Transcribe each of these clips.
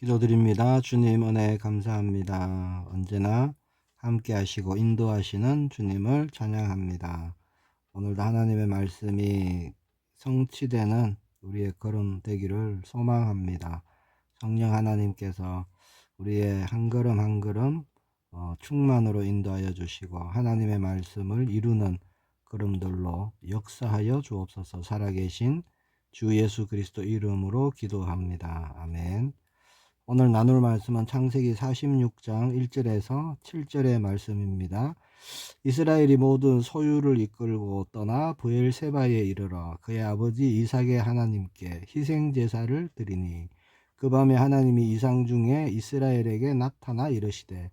기도드립니다. 주님 은혜 감사합니다. 언제나 함께 하시고 인도하시는 주님을 찬양합니다. 오늘도 하나님의 말씀이 성취되는 우리의 걸음 되기를 소망합니다. 성령 하나님께서 우리의 한 걸음 한 걸음 충만으로 인도하여 주시고 하나님의 말씀을 이루는 걸음들로 역사하여 주옵소서. 살아계신 주 예수 그리스도 이름으로 기도합니다. 아멘. 오늘 나눌 말씀은 창세기 46장 1절에서 7절의 말씀입니다. 이스라엘이 모든 소유를 이끌고 떠나 브엘세바에 이르러 그의 아버지 이삭의 하나님께 희생제사를 드리니 그 밤에 하나님이 이상 중에 이스라엘에게 나타나 이르시되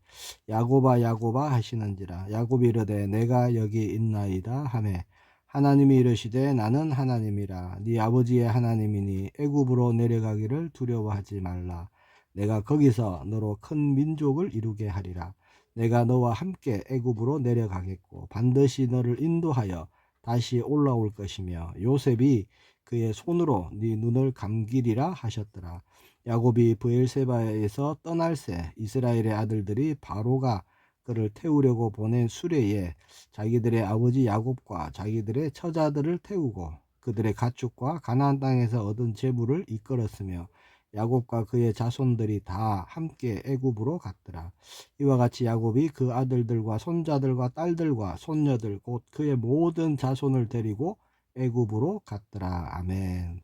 야곱아 야곱아 하시는지라. 야곱이 이르되 내가 여기 있나이다 하매 하나님이 이르시되 나는 하나님이라 네 아버지의 하나님이니 애굽으로 내려가기를 두려워하지 말라. 내가 거기서 너로 큰 민족을 이루게 하리라. 내가 너와 함께 애굽으로 내려가겠고 반드시 너를 인도하여 다시 올라올 것이며 요셉이 그의 손으로 네 눈을 감기리라 하셨더라. 야곱이 브엘세바에서 떠날새 이스라엘의 아들들이 바로가 그를 태우려고 보낸 수레에 자기들의 아버지 야곱과 자기들의 처자들을 태우고 그들의 가축과 가나안 땅에서 얻은 재물을 이끌었으며 야곱과 그의 자손들이 다 함께 애굽으로 갔더라. 이와 같이 야곱이 그 아들들과 손자들과 딸들과 손녀들 곧 그의 모든 자손을 데리고 애굽으로 갔더라. 아멘.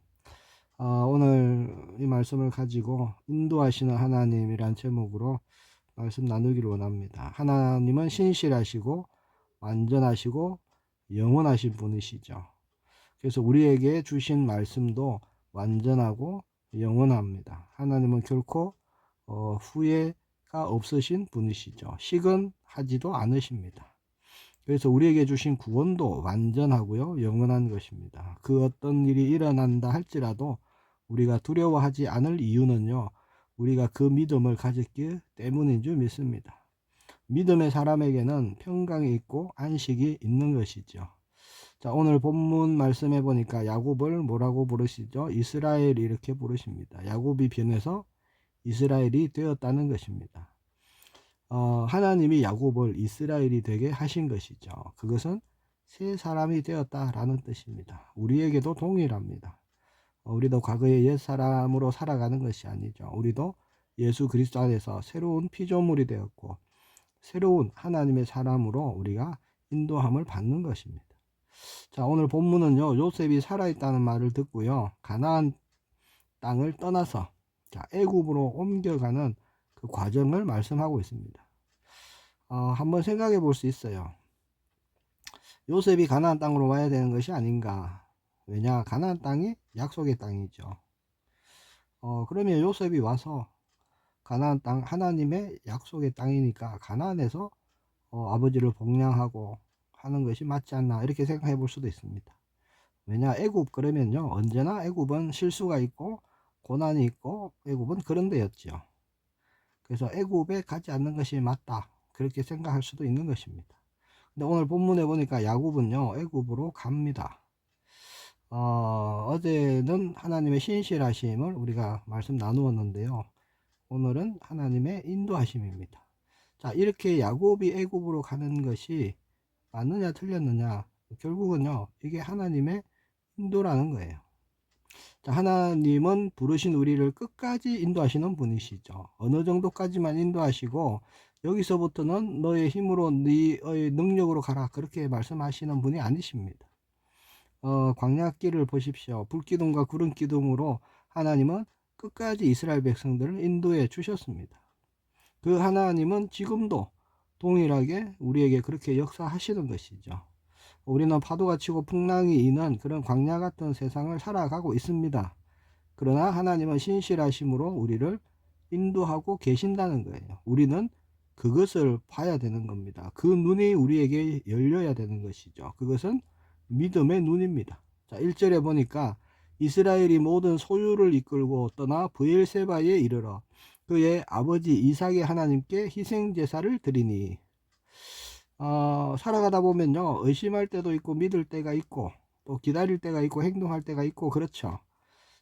오늘 이 말씀을 가지고 인도하시는 하나님이란 제목으로 말씀 나누기를 원합니다. 하나님은 신실하시고 완전하시고 영원하신 분이시죠. 그래서 우리에게 주신 말씀도 완전하고 영원합니다. 하나님은 결코 후회가 없으신 분이시죠. 시건하지도 않으십니다. 그래서 우리에게 주신 구원도 완전하고요, 영원한 것입니다. 그 어떤 일이 일어난다 할지라도 우리가 두려워하지 않을 이유는요, 우리가 그 믿음을 가졌기 때문인 줄 믿습니다. 믿음의 사람에게는 평강이 있고 안식이 있는 것이죠. 자, 오늘 본문 말씀해 보니까 야곱을 뭐라고 부르시죠? 이스라엘 이렇게 부르십니다. 야곱이 변해서 이스라엘이 되었다는 것입니다. 하나님이 야곱을 이스라엘이 되게 하신 것이죠. 그것은 새 사람이 되었다라는 뜻입니다. 우리에게도 동일합니다. 우리도 과거의 옛 사람으로 살아가는 것이 아니죠. 우리도 예수 그리스도 안에서 새로운 피조물이 되었고 새로운 하나님의 사람으로 우리가 인도함을 받는 것입니다. 자, 오늘 본문은요, 요셉이 살아있다는 말을 듣고요, 가나안 땅을 떠나서 애굽으로 옮겨가는 그 과정을 말씀하고 있습니다. 한번 생각해 볼 수 있어요. 요셉이 가나안 땅으로 와야 되는 것이 아닌가. 왜냐, 가나안 땅이 약속의 땅이죠. 그러면 요셉이 와서 가나안 땅, 하나님의 약속의 땅이니까 가나안에서 아버지를 복양하고 하는 것이 맞지 않나, 이렇게 생각해 볼 수도 있습니다. 왜냐, 애굽 그러면요, 언제나 애굽은 실수가 있고 고난이 있고 애굽은 그런 데였죠. 그래서 애굽에 가지 않는 것이 맞다, 그렇게 생각할 수도 있는 것입니다. 근데 오늘 본문에 보니까 야곱은요, 애굽으로 갑니다. 어제는 하나님의 신실하심을 우리가 말씀 나누었는데요, 오늘은 하나님의 인도하심입니다. 자, 이렇게 야곱이 애굽으로 가는 것이 맞느냐 틀렸느냐, 결국은요, 이게 하나님의 인도라는 거예요. 자, 하나님은 부르신 우리를 끝까지 인도하시는 분이시죠. 어느 정도까지만 인도하시고 여기서부터는 너의 힘으로 너의 능력으로 가라, 그렇게 말씀하시는 분이 아니십니다. 광야길을 보십시오. 불기둥과 구름기둥으로 하나님은 끝까지 이스라엘 백성들을 인도해 주셨습니다. 그 하나님은 지금도 동일하게 우리에게 그렇게 역사하시는 것이죠. 우리는 파도가 치고 풍랑이 이는 그런 광야 같은 세상을 살아가고 있습니다. 그러나 하나님은 신실하심으로 우리를 인도하고 계신다는 거예요. 우리는 그것을 봐야 되는 겁니다. 그 눈이 우리에게 열려야 되는 것이죠. 그것은 믿음의 눈입니다. 자, 1절에 보니까 이스라엘이 모든 소유를 이끌고 떠나 브엘세바에 이르러 그의 아버지 이삭의 하나님께 희생제사를 드리니, 살아가다 보면요, 의심할 때도 있고 믿을 때가 있고 또 기다릴 때가 있고 행동할 때가 있고 그렇죠.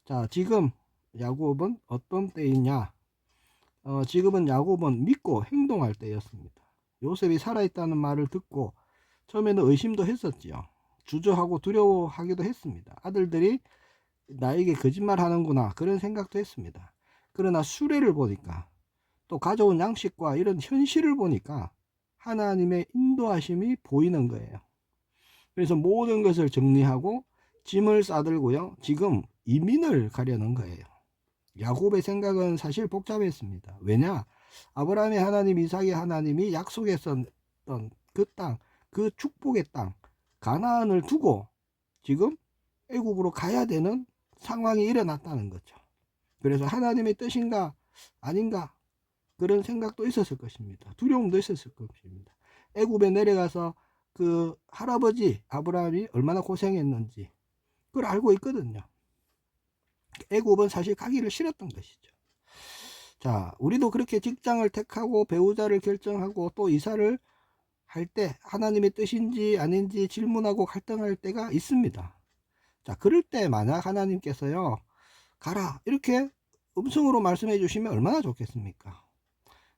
자, 지금 야곱은 어떤 때이냐? 지금은 야곱은 믿고 행동할 때였습니다. 요셉이 살아있다는 말을 듣고 처음에는 의심도 했었지요. 주저하고 두려워하기도 했습니다. 아들들이 나에게 거짓말하는구나 그런 생각도 했습니다. 그러나 수레를 보니까 또 가져온 양식과 이런 현실을 보니까 하나님의 인도하심이 보이는 거예요. 그래서 모든 것을 정리하고 짐을 싸들고요. 지금 이민을 가려는 거예요. 야곱의 생각은 사실 복잡했습니다. 왜냐? 아브라함의 하나님, 이삭의 하나님이 약속했었던 그 땅, 그 축복의 땅, 가나안을 두고 지금 애굽으로 가야 되는 상황이 일어났다는 거죠. 그래서 하나님의 뜻인가 아닌가 그런 생각도 있었을 것입니다. 두려움도 있었을 것입니다. 애굽에 내려가서 그 할아버지 아브라함이 얼마나 고생했는지 그걸 알고 있거든요. 애굽은 사실 가기를 싫었던 것이죠. 자, 우리도 그렇게 직장을 택하고 배우자를 결정하고 또 이사를 할 때 하나님의 뜻인지 아닌지 질문하고 갈등할 때가 있습니다. 자, 그럴 때 만약 하나님께서요 가라 이렇게 음성으로 말씀해 주시면 얼마나 좋겠습니까?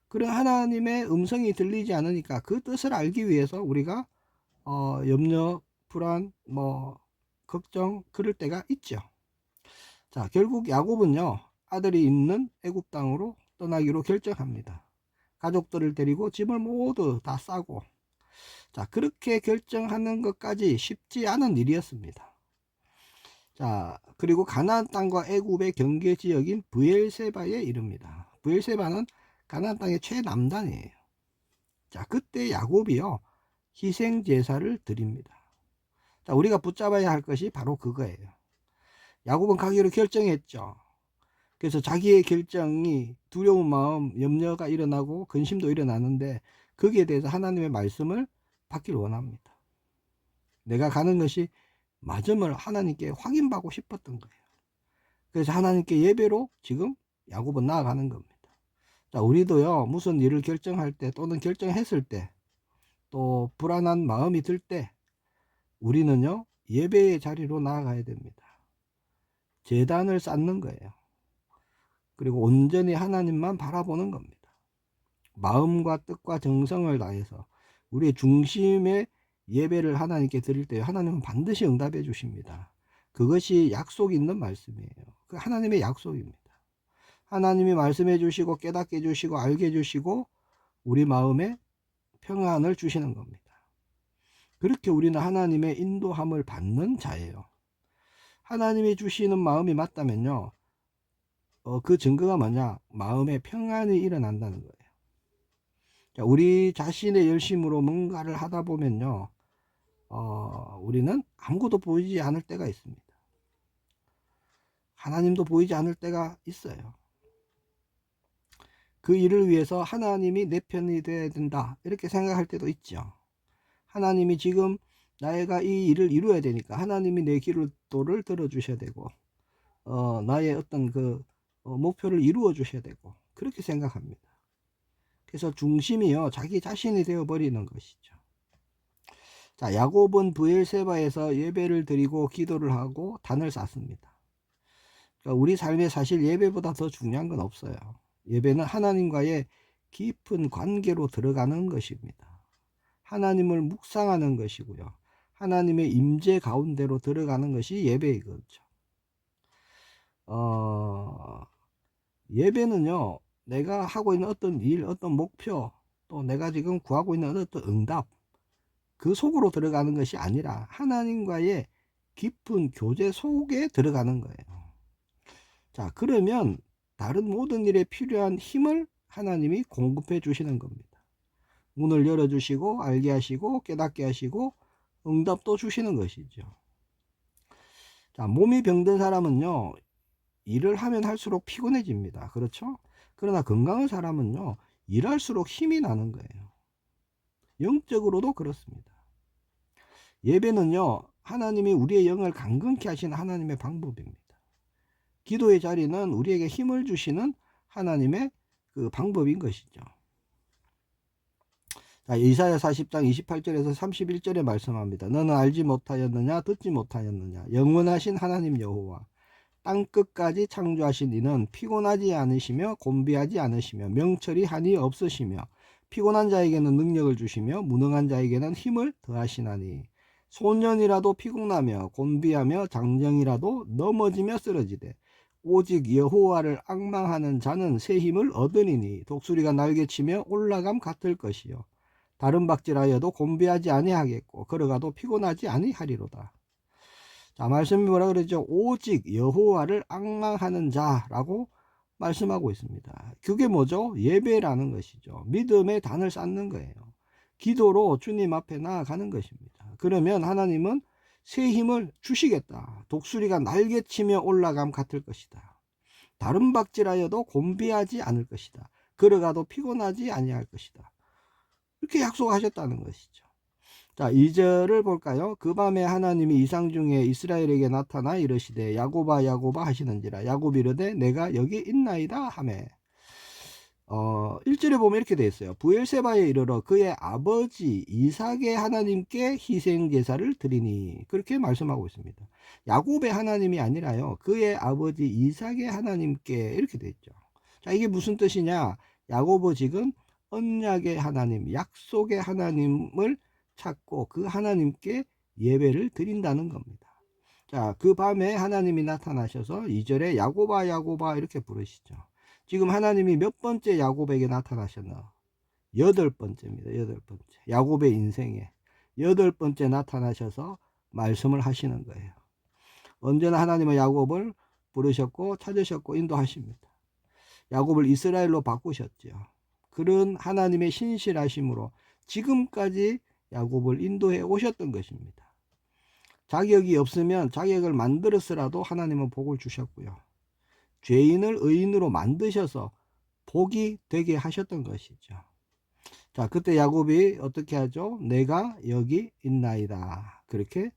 그런 하나님의 음성이 들리지 않으니까 그 뜻을 알기 위해서 우리가 염려, 불안, 걱정 그럴 때가 있죠. 자, 결국 야곱은요 아들이 있는 애굽 땅으로 떠나기로 결정합니다. 가족들을 데리고 짐을 모두 다 싸고, 자, 그렇게 결정하는 것까지 쉽지 않은 일이었습니다. 자, 그리고 가나안 땅과 애굽의 경계 지역인 브엘세바에 이릅니다. 브엘세바는 가나안 땅의 최남단이에요. 자, 그때 야곱이요 희생 제사를 드립니다. 자, 우리가 붙잡아야 할 것이 바로 그거예요. 야곱은 가기로 결정했죠. 그래서 자기의 결정이 두려운 마음, 염려가 일어나고 근심도 일어나는데 거기에 대해서 하나님의 말씀을 받기를 원합니다. 내가 가는 것이 맞음을 하나님께 확인받고 싶었던 거예요. 그래서 하나님께 예배로 지금 야곱은 나아가는 겁니다. 자, 우리도요 무슨 일을 결정할 때 또는 결정했을 때 또 불안한 마음이 들 때 우리는요 예배의 자리로 나아가야 됩니다. 제단을 쌓는 거예요. 그리고 온전히 하나님만 바라보는 겁니다. 마음과 뜻과 정성을 다해서 우리의 중심의 예배를 하나님께 드릴 때 하나님은 반드시 응답해 주십니다. 그것이 약속 있는 말씀이에요. 그 하나님의 약속입니다. 하나님이 말씀해 주시고 깨닫게 해주시고 알게 해주시고 우리 마음에 평안을 주시는 겁니다. 그렇게 우리는 하나님의 인도함을 받는 자예요. 하나님이 주시는 마음이 맞다면요 그 증거가 뭐냐? 마음에 평안이 일어난다는 거예요. 자, 우리 자신의 열심으로 뭔가를 하다 보면요 우리는 아무것도 보이지 않을 때가 있습니다. 하나님도 보이지 않을 때가 있어요. 그 일을 위해서 하나님이 내 편이 되어야 된다 이렇게 생각할 때도 있죠. 하나님이 지금 나가 이 일을 이루어야 되니까 하나님이 내 기도를 들어주셔야 되고 나의 어떤 그 목표를 이루어 주셔야 되고 그렇게 생각합니다. 그래서 중심이요 자기 자신이 되어 버리는 것이죠. 자, 야곱은 브엘세바에서 예배를 드리고 기도를 하고 단을 쌓습니다. 그러니까 우리 삶에 사실 예배보다 더 중요한 건 없어요. 예배는 하나님과의 깊은 관계로 들어가는 것입니다. 하나님을 묵상하는 것이고요. 하나님의 임재 가운데로 들어가는 것이 예배이거든요. 예배는요 내가 하고 있는 어떤 일, 어떤 목표, 또 내가 지금 구하고 있는 어떤 응답 그 속으로 들어가는 것이 아니라 하나님과의 깊은 교제 속에 들어가는 거예요. 자, 그러면 다른 모든 일에 필요한 힘을 하나님이 공급해 주시는 겁니다. 문을 열어주시고 알게 하시고 깨닫게 하시고 응답도 주시는 것이죠. 자, 몸이 병든 사람은요 일을 하면 할수록 피곤해집니다. 그렇죠? 그러나 건강한 사람은요 일할수록 힘이 나는 거예요. 영적으로도 그렇습니다. 예배는요 하나님이 우리의 영을 강건케 하시는 하나님의 방법입니다. 기도의 자리는 우리에게 힘을 주시는 하나님의 그 방법인 것이죠. 자, 이사야 40장 28절에서 31절에 말씀합니다. 너는 알지 못하였느냐 듣지 못하였느냐 영원하신 하나님 여호와 땅끝까지 창조하신 이는 피곤하지 않으시며 곤비하지 않으시며 명철이 한이 없으시며 피곤한 자에게는 능력을 주시며 무능한 자에게는 힘을 더하시나니 소년이라도 피곤하며 곤비하며 장정이라도 넘어지며 쓰러지되 오직 여호와를 앙망하는 자는 새 힘을 얻으리니 독수리가 날개치며 올라감 같을 것이요 다른 박질하여도 곤비하지 아니하겠고 걸어가도 피곤하지 아니하리로다. 자, 말씀이 뭐라 그러죠? 오직 여호와를 앙망하는 자라고 말씀하고 있습니다. 그게 뭐죠? 예배라는 것이죠. 믿음의 단을 쌓는 거예요. 기도로 주님 앞에 나아가는 것입니다. 그러면 하나님은 새 힘을 주시겠다. 독수리가 날개치며 올라감 같을 것이다. 다른 박질하여도 곤비하지 않을 것이다. 걸어가도 피곤하지 아니할 것이다. 이렇게 약속하셨다는 것이죠. 자, 2절을 볼까요? 그 밤에 하나님이 이상 중에 이스라엘에게 나타나 이르시되 야곱아 야곱아 하시는지라 야곱이 이르되 내가 여기 있나이다 하매 1절에 보면 이렇게 되어 있어요. 부엘세바에 이르러 그의 아버지 이삭의 하나님께 희생 제사를 드리니 그렇게 말씀하고 있습니다. 야곱의 하나님이 아니라요. 그의 아버지 이삭의 하나님께 이렇게 되어 있죠. 자, 이게 무슨 뜻이냐? 야곱은 지금 언약의 하나님, 약속의 하나님을 찾고 그 하나님께 예배를 드린다는 겁니다. 자, 그 밤에 하나님이 나타나셔서 2절에 야곱아 야곱아 이렇게 부르시죠. 지금 하나님이 몇 번째 야곱에게 나타나셨나? 8번째입니다. 8번째. 야곱의 인생에 8번째 나타나셔서 말씀을 하시는 거예요. 언제나 하나님은 야곱을 부르셨고 찾으셨고 인도하십니다. 야곱을 이스라엘로 바꾸셨죠. 그런 하나님의 신실하심으로 지금까지 야곱을 인도해 오셨던 것입니다. 자격이 없으면 자격을 만들었으라도 하나님은 복을 주셨고요. 죄인을 의인으로 만드셔서 복이 되게 하셨던 것이죠. 자, 그때 야곱이 어떻게 하죠? 내가 여기 있나이다. 그렇게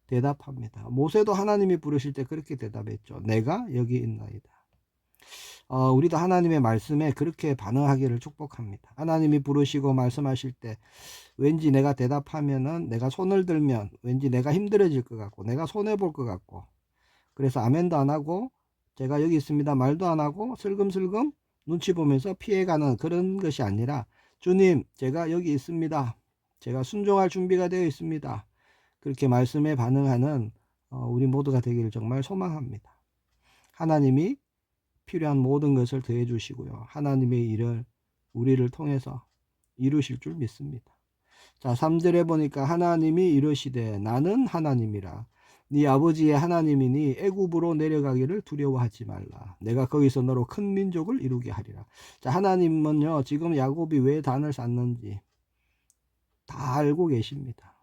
대답합니다. 모세도 하나님이 부르실 때 그렇게 대답했죠. 내가 여기 있나이다. 우리도 하나님의 말씀에 그렇게 반응하기를 축복합니다. 하나님이 부르시고 말씀하실 때 왠지 내가 대답하면은 내가 손을 들면 왠지 내가 힘들어질 것 같고 내가 손해볼 것 같고 그래서 아멘도 안 하고 제가 여기 있습니다 말도 안 하고 슬금슬금 눈치 보면서 피해가는 그런 것이 아니라 주님 제가 여기 있습니다. 제가 순종할 준비가 되어 있습니다. 그렇게 말씀에 반응하는 우리 모두가 되기를 정말 소망합니다. 하나님이 필요한 모든 것을 더해 주시고요. 하나님의 일을 우리를 통해서 이루실 줄 믿습니다. 자, 3절에 보니까 하나님이 이르시되 나는 하나님이라 네 아버지의 하나님이니 애굽으로 내려가기를 두려워하지 말라. 내가 거기서 너로 큰 민족을 이루게 하리라. 자, 하나님은요 지금 야곱이 왜 단을 쌓는지 다 알고 계십니다.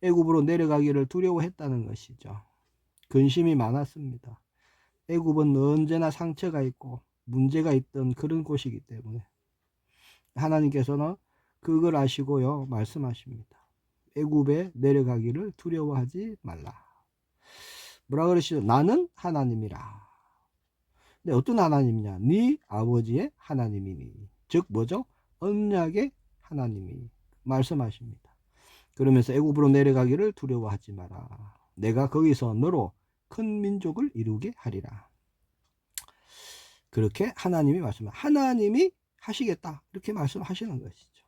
애굽으로 내려가기를 두려워했다는 것이죠. 근심이 많았습니다. 애굽은 언제나 상처가 있고 문제가 있던 그런 곳이기 때문에 하나님께서는 그걸 아시고요 말씀하십니다. 애굽에 내려가기를 두려워하지 말라. 뭐라 그러시죠? 나는 하나님이라. 근데 어떤 하나님이냐? 네 아버지의 하나님이니. 즉 뭐죠? 언약의 하나님이 말씀하십니다. 그러면서 애굽으로 내려가기를 두려워하지 마라. 내가 거기서 너로 큰 민족을 이루게 하리라. 그렇게 하나님이 말씀합니다. 하나님이 하시겠다. 이렇게 말씀하시는 것이죠.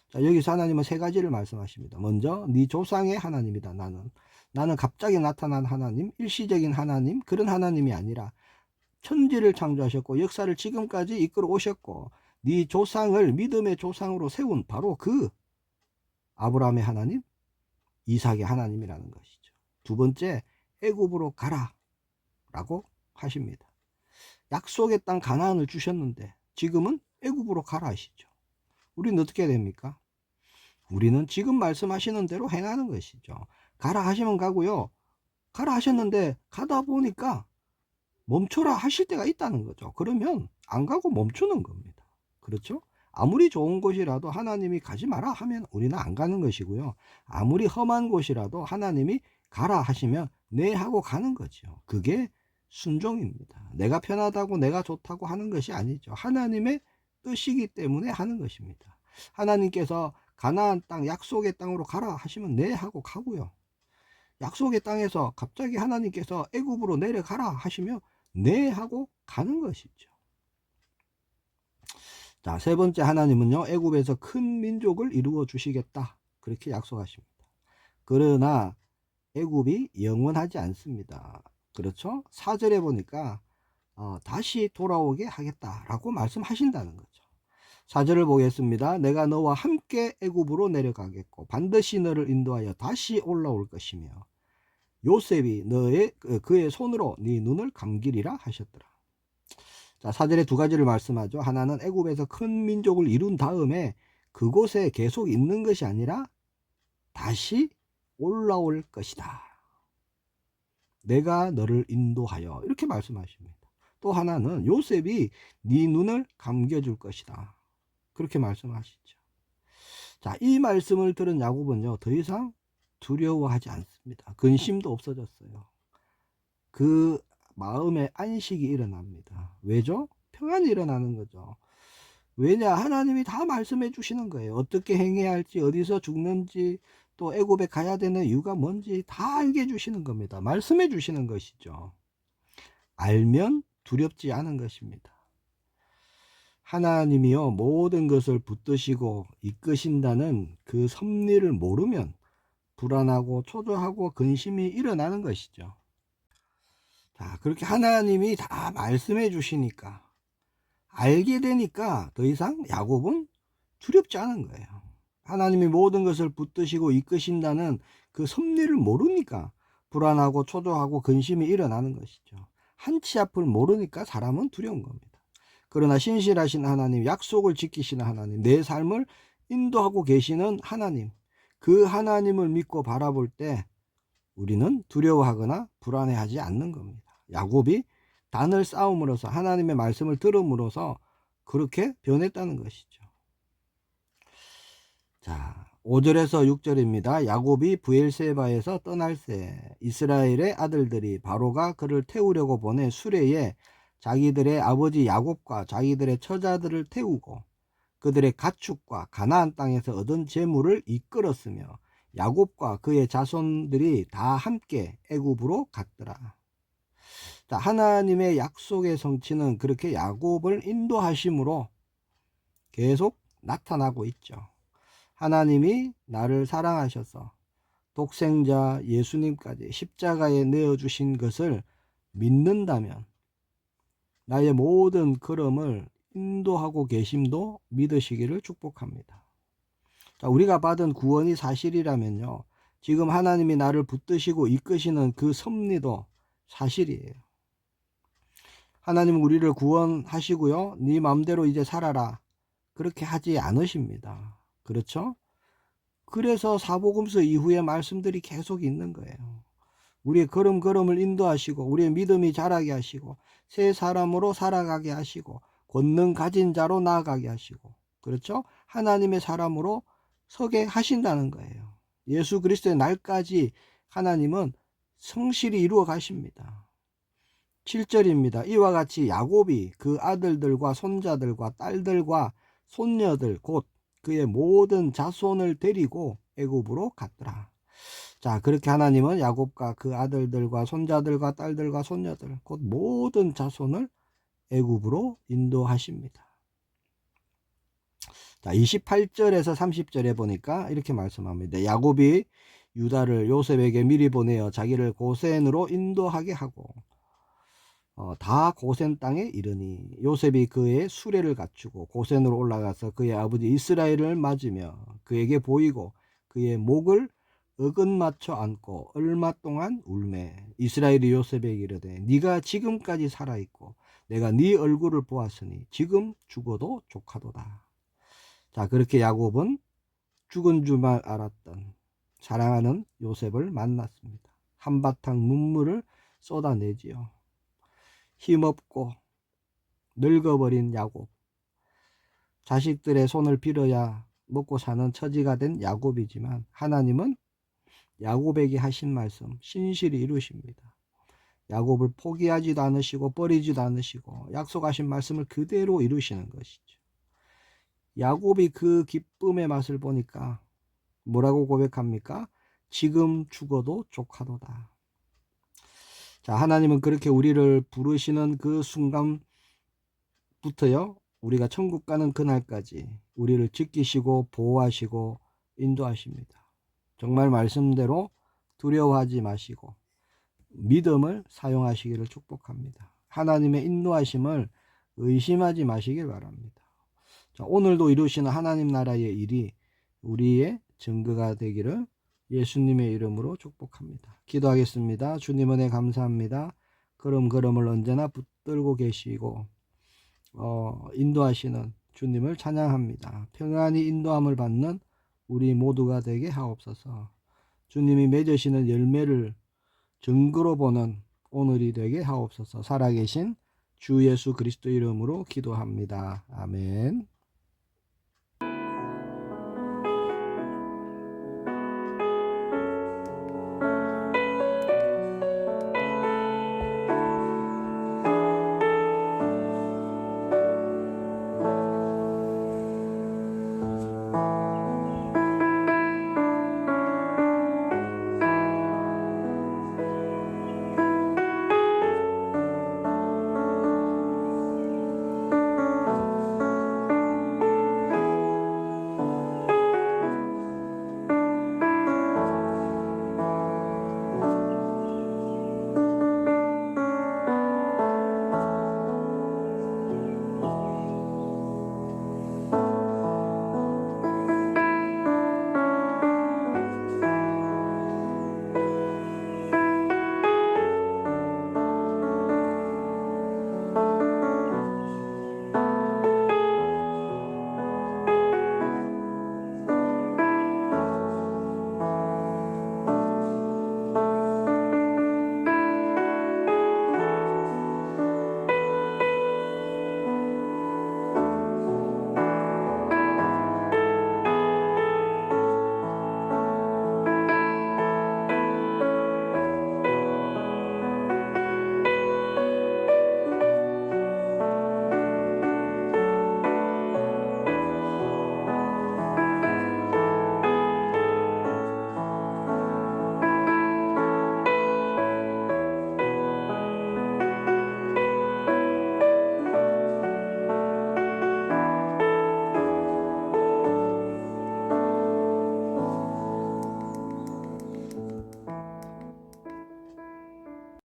자, 여기서 하나님은 세 가지를 말씀하십니다. 먼저 네 조상의 하나님이다. 나는 갑자기 나타난 하나님, 일시적인 하나님, 그런 하나님이 아니라 천지를 창조하셨고 역사를 지금까지 이끌어 오셨고 네 조상을 믿음의 조상으로 세운 바로 그 아브라함의 하나님, 이삭의 하나님이라는 것이죠. 두 번째, 애굽으로 가라 라고 하십니다. 약속의 땅 가나안을 주셨는데 지금은 애굽으로 가라 하시죠. 우리는 어떻게 됩니까? 우리는 지금 말씀하시는 대로 행하는 것이죠. 가라 하시면 가고요. 가라 하셨는데 가다 보니까 멈춰라 하실 때가 있다는 거죠. 그러면 안 가고 멈추는 겁니다. 그렇죠? 아무리 좋은 곳이라도 하나님이 가지 마라 하면 우리는 안 가는 것이고요. 아무리 험한 곳이라도 하나님이 가라 하시면 네 하고 가는 거죠. 그게 순종입니다. 내가 편하다고 내가 좋다고 하는 것이 아니죠. 하나님의 뜻이기 때문에 하는 것입니다. 하나님께서 가나안 땅 약속의 땅으로 가라 하시면 네 하고 가고요. 약속의 땅에서 갑자기 하나님께서 애굽으로 내려가라 하시면 네 하고 가는 것이죠. 자, 세 번째, 하나님은요 애굽에서 큰 민족을 이루어 주시겠다 그렇게 약속하십니다. 그러나 애굽이 영원하지 않습니다. 그렇죠? 4절에 보니까 다시 돌아오게 하겠다라고 말씀하신다는 거죠. 4절을 보겠습니다. 내가 너와 함께 애굽으로 내려가겠고 반드시 너를 인도하여 다시 올라올 것이며 요셉이 그의 손으로 네 눈을 감기리라 하셨더라. 자, 4절에 두 가지를 말씀하죠. 하나는 애굽에서 큰 민족을 이룬 다음에 그곳에 계속 있는 것이 아니라 다시 올라올 것이다. 내가 너를 인도하여 이렇게 말씀하십니다. 또 하나는 요셉이 네 눈을 감겨줄 것이다. 그렇게 말씀하시죠. 자, 이 말씀을 들은 야곱은요 더 이상 두려워하지 않습니다. 근심도 없어졌어요. 그 마음에 안식이 일어납니다. 왜죠? 평안이 일어나는 거죠. 왜냐? 하나님이 다 말씀해 주시는 거예요. 어떻게 행해야 할지, 어디서 죽는지, 또 애굽에 가야 되는 이유가 뭔지 다 알게 해 주시는 겁니다. 말씀해 주시는 것이죠. 알면 두렵지 않은 것입니다. 하나님이요 모든 것을 붙드시고 이끄신다는 그 섭리를 모르면 불안하고 초조하고 근심이 일어나는 것이죠. 자, 그렇게 하나님이 다 말씀해 주시니까 알게 되니까 더 이상 야곱은 두렵지 않은 거예요. 하나님이 모든 것을 붙드시고 이끄신다는 그 섭리를 모르니까 불안하고 초조하고 근심이 일어나는 것이죠. 한치 앞을 모르니까 사람은 두려운 겁니다. 그러나 신실하신 하나님, 약속을 지키시는 하나님, 내 삶을 인도하고 계시는 하나님, 그 하나님을 믿고 바라볼 때 우리는 두려워하거나 불안해하지 않는 겁니다. 야곱이 단을 쌓음으로써 하나님의 말씀을 들음으로써 그렇게 변했다는 것이죠. 자, 5절에서 6절입니다. 야곱이 브엘세바에서 떠날새 이스라엘의 아들들이 바로가 그를 태우려고 보내 수레에 자기들의 아버지 야곱과 자기들의 처자들을 태우고 그들의 가축과 가나안 땅에서 얻은 재물을 이끌었으며 야곱과 그의 자손들이 다 함께 애굽으로 갔더라. 자, 하나님의 약속의 성취는 그렇게 야곱을 인도하심으로 계속 나타나고 있죠. 하나님이 나를 사랑하셔서 독생자 예수님까지 십자가에 내어주신 것을 믿는다면 나의 모든 걸음을 인도하고 계심도 믿으시기를 축복합니다. 자, 우리가 받은 구원이 사실이라면요 지금 하나님이 나를 붙드시고 이끄시는 그 섭리도 사실이에요. 하나님은 우리를 구원하시고요 네 마음대로 이제 살아라 그렇게 하지 않으십니다. 그렇죠? 그래서 사복음서 이후의 말씀들이 계속 있는 거예요. 우리의 걸음걸음을 인도하시고 우리의 믿음이 자라게 하시고 새 사람으로 살아가게 하시고 권능 가진 자로 나아가게 하시고 그렇죠? 하나님의 사람으로 서게 하신다는 거예요. 예수 그리스도의 날까지 하나님은 성실히 이루어 가십니다. 7절입니다. 이와 같이 야곱이 그 아들들과 손자들과 딸들과 손녀들 곧 그의 모든 자손을 데리고 애굽으로 갔더라. 자, 그렇게 하나님은 야곱과 그 아들들과 손자들과 딸들과 손녀들 곧 모든 자손을 애굽으로 인도하십니다. 자, 28절에서 30절에 보니까 이렇게 말씀합니다. 야곱이 유다를 요셉에게 미리 보내어 자기를 고센으로 인도하게 하고 다 고센 땅에 이르니 요셉이 그의 수레를 갖추고 고센으로 올라가서 그의 아버지 이스라엘을 맞으며 그에게 보이고 그의 목을 어긋맞춰 안고 얼마 동안 울매 이스라엘이 요셉에게 이르되 네가 지금까지 살아있고 내가 네 얼굴을 보았으니 지금 죽어도 족하도다. 자, 그렇게 야곱은 죽은 줄만 알았던 사랑하는 요셉을 만났습니다. 한바탕 눈물을 쏟아내지요. 힘없고 늙어버린 야곱, 자식들의 손을 빌어야 먹고 사는 처지가 된 야곱이지만 하나님은 야곱에게 하신 말씀 신실히 이루십니다. 야곱을 포기하지도 않으시고 버리지도 않으시고 약속하신 말씀을 그대로 이루시는 것이죠. 야곱이 그 기쁨의 맛을 보니까 뭐라고 고백합니까? 지금 죽어도 족하도다. 자, 하나님은 그렇게 우리를 부르시는 그 순간부터요, 우리가 천국 가는 그날까지 우리를 지키시고 보호하시고 인도하십니다. 정말 말씀대로 두려워하지 마시고 믿음을 사용하시기를 축복합니다. 하나님의 인도하심을 의심하지 마시길 바랍니다. 자, 오늘도 이루시는 하나님 나라의 일이 우리의 증거가 되기를 예수님의 이름으로 축복합니다. 기도하겠습니다. 주님 은혜 감사합니다. 걸음걸음을 언제나 붙들고 계시고 인도하시는 주님을 찬양합니다. 평안히 인도함을 받는 우리 모두가 되게 하옵소서. 주님이 맺으시는 열매를 증거로 보는 오늘이 되게 하옵소서. 살아계신 주 예수 그리스도 이름으로 기도합니다. 아멘.